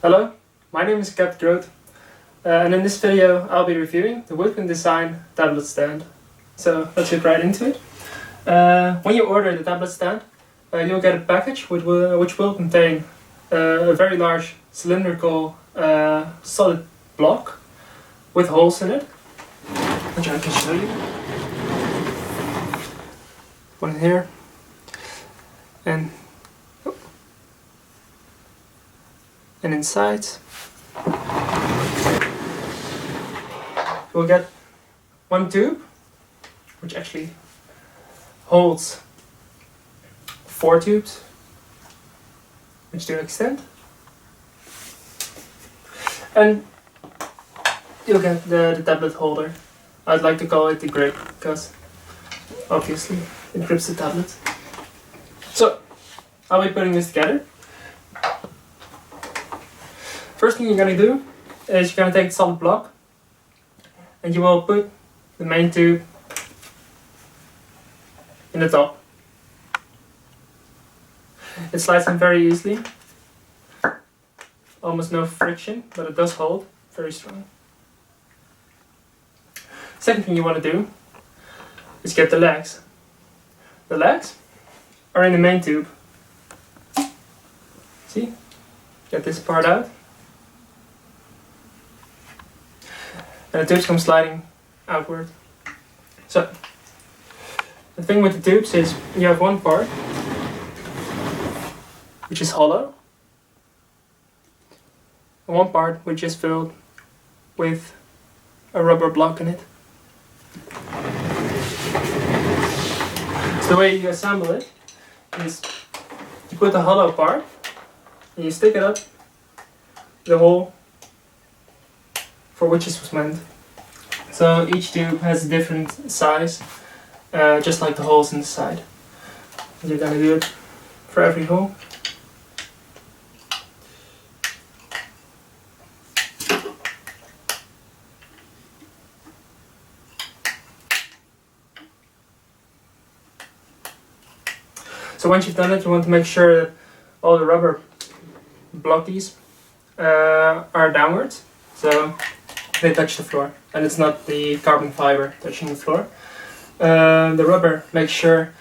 Hello, my name is Kep de Groot, and in this video I'll be reviewing the Woodman Design tablet stand. So let's get right into it. When you order the tablet stand, you'll get a package which will contain a very large cylindrical solid block with holes in it, which I can show you. One here, and inside you'll get one tube which actually holds 4 tubes which do extend, and you'll get the tablet holder. I'd like to call it the grip because obviously it grips the tablet. So I'll be putting this together. First thing you're going to do is you're going to take the solid block and you will put the main tube in the top. It slides in very easily, almost no friction, but it does hold very strong. Second thing you want to do is get the legs. The legs are in the main tube. See? Get this part out. And the tubes come sliding outward. So, the thing with the tubes is you have one part which is hollow, and one part which is filled with a rubber block in it. So the way you assemble it is you put the hollow part and you stick it up the hole for which this was meant. So each tube has a different size, just like the holes in the side. You're gonna do it for every hole. So once you've done it, you want to make sure that all the rubber blockies are downwards, so they touch the floor, and it's not the carbon fiber touching the floor. The rubber makes sure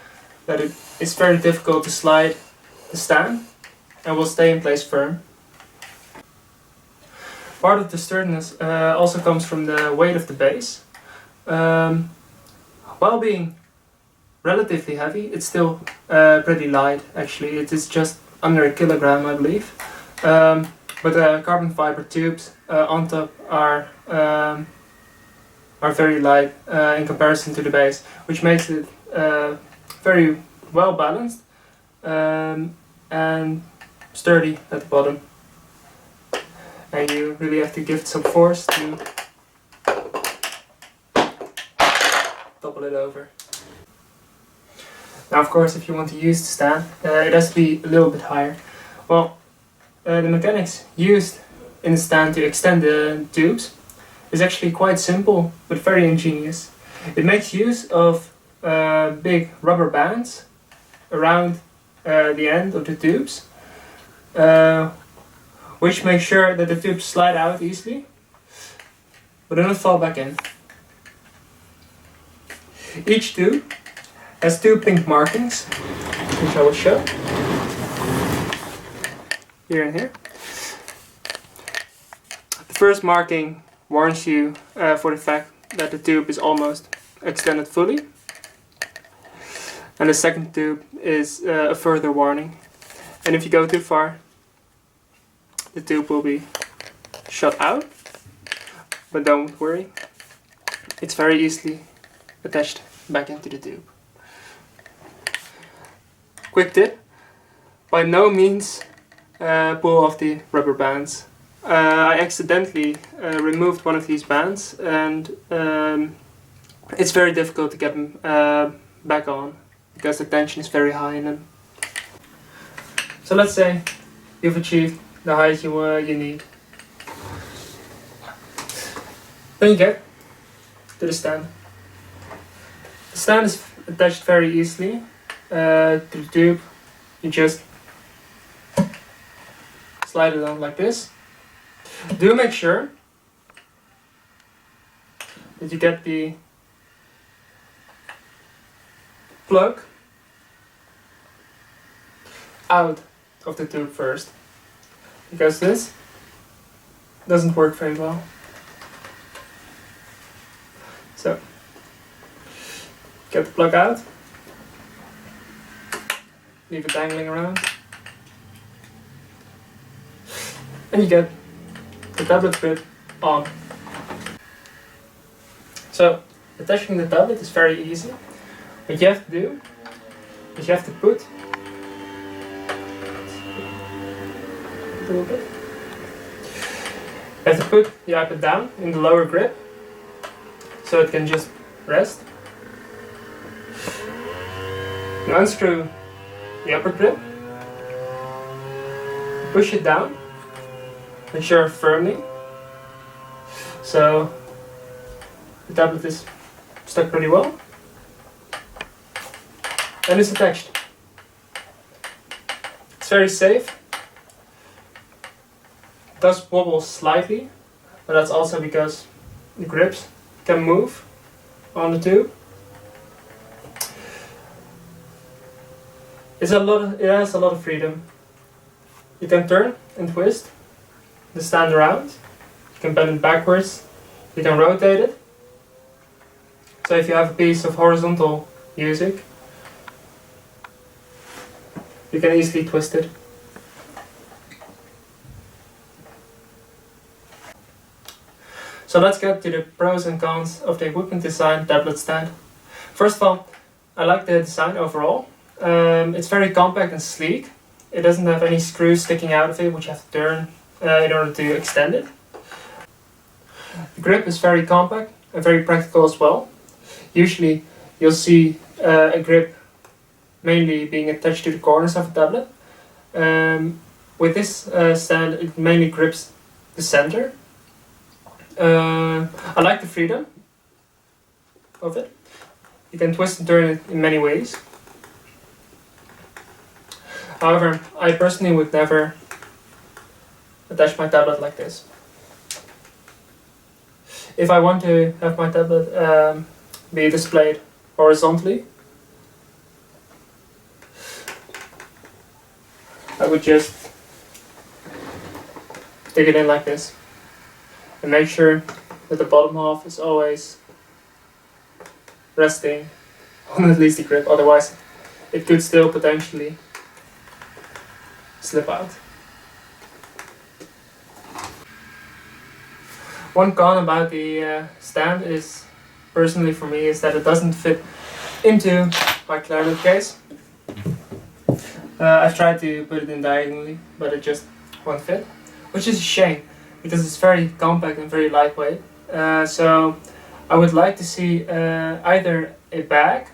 that it is very difficult to slide the stand and will stay in place firm. Part of the sturdiness also comes from the weight of the base. While being relatively heavy, it's still pretty light actually. It is just under a kilogram, I believe. But the carbon fiber tubes on top are very light in comparison to the base, which makes it very well balanced and sturdy at the bottom. And you really have to give it some force to topple it over. Now, of course, if you want to use the stand, it has to be a little bit higher. Well, the mechanics used in the stand to extend the tubes is actually quite simple, but very ingenious. It makes use of big rubber bands around the end of the tubes, which make sure that the tubes slide out easily, but do not fall back in. Each tube has 2 pink markings, which I will show. Here and here. The first marking warns you for the fact that the tube is almost extended fully. And the second tube is a further warning. And if you go too far, the tube will be shot out. But don't worry, it's very easily attached back into the tube. Quick tip, by no means pull off the rubber bands. I accidentally removed one of these bands, and it's very difficult to get them back on because the tension is very high in them. So let's say you've achieved the height you need. Then you get to the stand. The stand is attached very easily to the tube. You just slide it on like this, Do make sure that you get the plug out of the tube first, because this doesn't work very well. So get the plug out, leave it dangling around, and you get the tablet grip on. So attaching the tablet is very easy. What you have to do is you have to put you have to put the iPad down in the lower grip so it can just rest. You unscrew the upper grip, push it down, make sure firmly, so the tablet is stuck pretty well, and it's attached. It's very safe. It does wobble slightly, but that's also because the grips can move on the tube. It has a lot of freedom. You can turn and twist the stand around. You can bend it backwards. You can rotate it. So if you have a piece of horizontal music, you can easily twist it. So let's get to the pros and cons of the Woodman design tablet stand. First of all, I like the design overall. It's very compact and sleek. It doesn't have any screws sticking out of it which you have to turn in order to extend it. The grip is very compact and very practical as well. Usually you'll see a grip mainly being attached to the corners of a tablet. With this stand, it mainly grips the center. I like the freedom of it. You can twist and turn it in many ways. However, I personally would never attach my tablet like this. If I want to have my tablet be displayed horizontally, I would just stick it in like this and make sure that the bottom half is always resting on at least the grip, otherwise it could still potentially slip out. One con about the stand is, personally for me, is that it doesn't fit into my clarinet case. I've tried to put it in diagonally, but it just won't fit, which is a shame because it's very compact and very lightweight. So I would like to see either a bag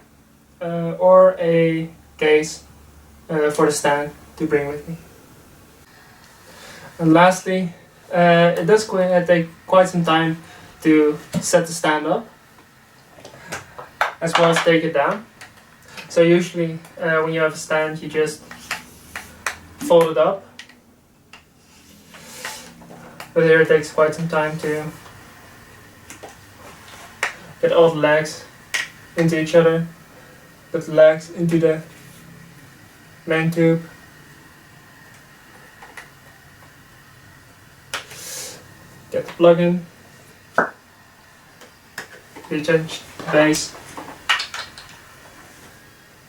or a case for the stand to bring with me. And lastly, it does take quite some time to set the stand up, as well as take it down. So usually when you have a stand, you just fold it up. But here it takes quite some time to get all the legs into each other, put the legs into the main tube. Get the plug in, recharge the base,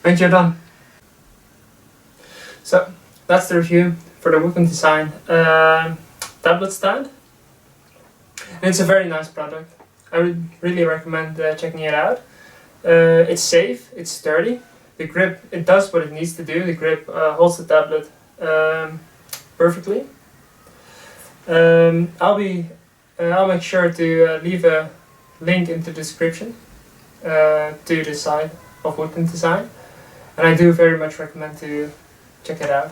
and you're done. So that's the review for the Woodman design tablet stand. And it's a very nice product. I would really recommend checking it out. It's safe, it's sturdy. The grip, it does what it needs to do. The grip holds the tablet perfectly. I'll make sure to leave a link in the description to the site of Woodman Design, and I do very much recommend to check it out.